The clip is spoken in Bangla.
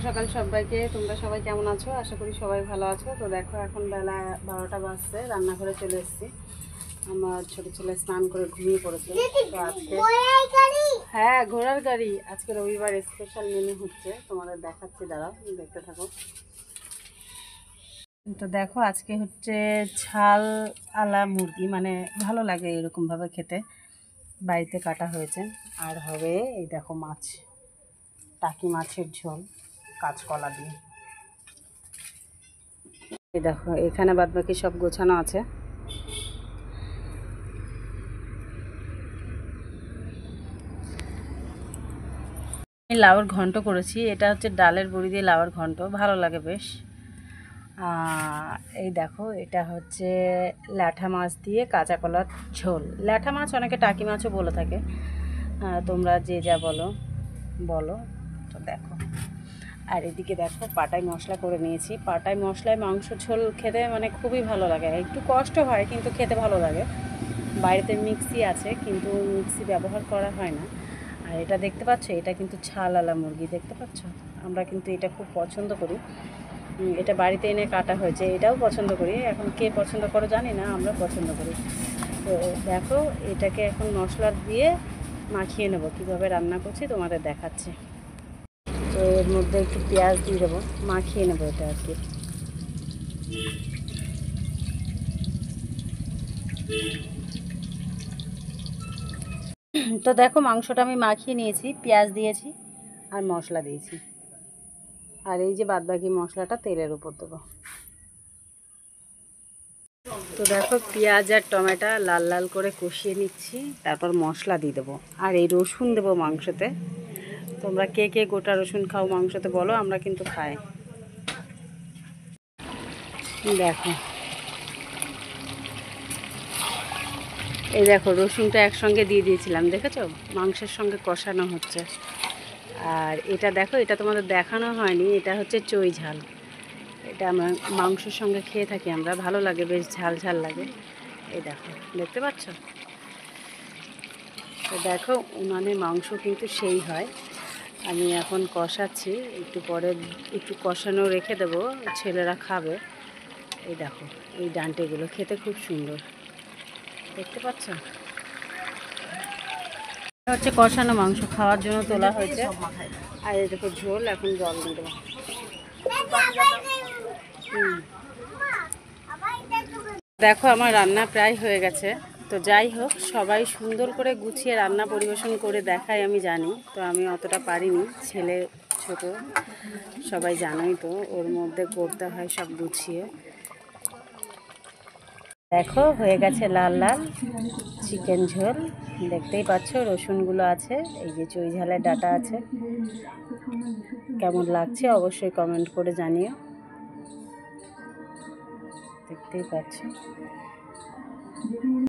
সকাল সবাইকে। তোমরা সবাই কেমন আছো? আশা করি সবাই ভালো আছো। তো দেখো এখন বেলা 12টা বাজছে, রান্নাঘরে চলে এসেছি। আমার ছোট ছেলে স্নান করে ঘুমিয়ে পড়েছে। তো আজকে হ্যাঁ, ঘোড়ার গাড়ি। আজকে রবিবার স্পেশাল মেনু হচ্ছে, তোমাদের দেখাচ্ছি, দাঁড়াও দেখতে থাকো। তো দেখো আজকে হচ্ছে ঝাল আলা মুরগি, মানে ভালো লাগে এরকমভাবে খেতে, বাড়িতে কাটা হয়েছে। আর হবে এই দেখো মাছ, টাকি মাছের ঝোল কাঁচকলা দিয়ে। এই দেখো এখানে বাদবাকি সব গোছানো আছে। আমি লাউয়ের ঘন্ট করেছি, এটা হচ্ছে ডালের বড়ি দিয়ে লাউয়ের ঘন্ট, ভালো লাগে বেশ। এই দেখো এটা হচ্ছে ল্যাঠা মাছ দিয়ে কাঁচা কলার ঝোল। ল্যাঠা মাছ অনেকে টাকি মাছও বলে থাকে, তোমরা যে যা বলো বলো। তো দেখো, আর এদিকে দেখো পাটাই মশলা করে নিয়েছি। পাটাই মশলায় মাংস ঝোল খেতে মানে খুবই ভালো লাগে, একটু কষ্ট হয় কিন্তু খেতে ভালো লাগে। বাড়িতে মিক্সি আছে কিন্তু মিক্সি ব্যবহার করা হয় না। আর এটা দেখতে পাচ্ছ, এটা কিন্তু ছালওয়ালা মুরগি, দেখতে পাচ্ছ? আমরা কিন্তু এটা খুব পছন্দ করি। এটা বাড়িতে এনে কাটা হয়েছে, এটাও পছন্দ করি। এখন কে পছন্দ করো জানি না, আমরা পছন্দ করি। তো দেখো এটাকে এখন মশলা দিয়ে মাখিয়ে নেবো, কীভাবে রান্না করছি তোমাদের দেখাচ্ছি। তো এর মধ্যে একটু পেঁয়াজ দিয়ে দেবো, মাখিয়ে নেবো এটা আর কি। তো দেখো মাংসটা আমি মাখিয়ে নিয়েছি, পেঁয়াজ দিয়েছি আর মশলা দিয়েছি। আর এই যে বাদবাকি মশলাটা তেলের উপর দেবো। তো দেখো পেঁয়াজ আর টমেটো লাল লাল করে কষিয়ে নিচ্ছি, তারপর মশলা দিয়ে দেবো। আর এই রসুন দেবো মাংসতে। তোমরা কে কে গোটা রসুন খাও মাংসতে বলো, আমরা কিন্তু খাই। দেখো এই দেখো রসুনটা একসঙ্গে দিয়ে দিয়েছিলাম, দেখেছো? মাংসের সঙ্গে কষানো হচ্ছে। আর এটা দেখো, এটা তোমাদের দেখানো হয়নি, এটা হচ্ছে চই ঝাল। এটা আমরা মাংসের সঙ্গে খেয়ে থাকি, আমরা ভালো লাগে, বেশ ঝাল ঝাল লাগে। এই দেখো দেখতে পাচ্ছ? তো দেখো উনানে মাংস কিন্তু সেই হয়। আমি এখন কষাচ্ছি, একটু পরে একটু কষানো রেখে দেবো, ছেলেরা খাবে। এই দেখো এই ডান্টেগুলো খেতে খুব সুন্দর, দেখতে পাচ্ছ? হচ্ছে কষানো মাংস খাওয়ার জন্য তোলা হয়েছে। আর এই দেখো ঝোল, এখন জল দিয়ে দেবো। দেখো আমার রান্না প্রায় হয়ে গেছে। তো যাই হোক, সবাই সুন্দর করে গুছিয়ে রান্না পরিবেশন করে দেখায় আমি জানি, তো আমি অতটা পারিনি। ছেলে ছোট, সবাই জানোই তো, ওর মধ্যে করতে হয় সব গুছিয়ে। দেখো হয়ে গেছে লাল লাল চিকেন ঝোল, দেখতেই পাচ্ছ রসুনগুলো আছে, এই যে চই ঝালের ডাটা আছে। কেমন লাগছে অবশ্যই কমেন্ট করে জানিও। দেখতেই পাচ্ছ।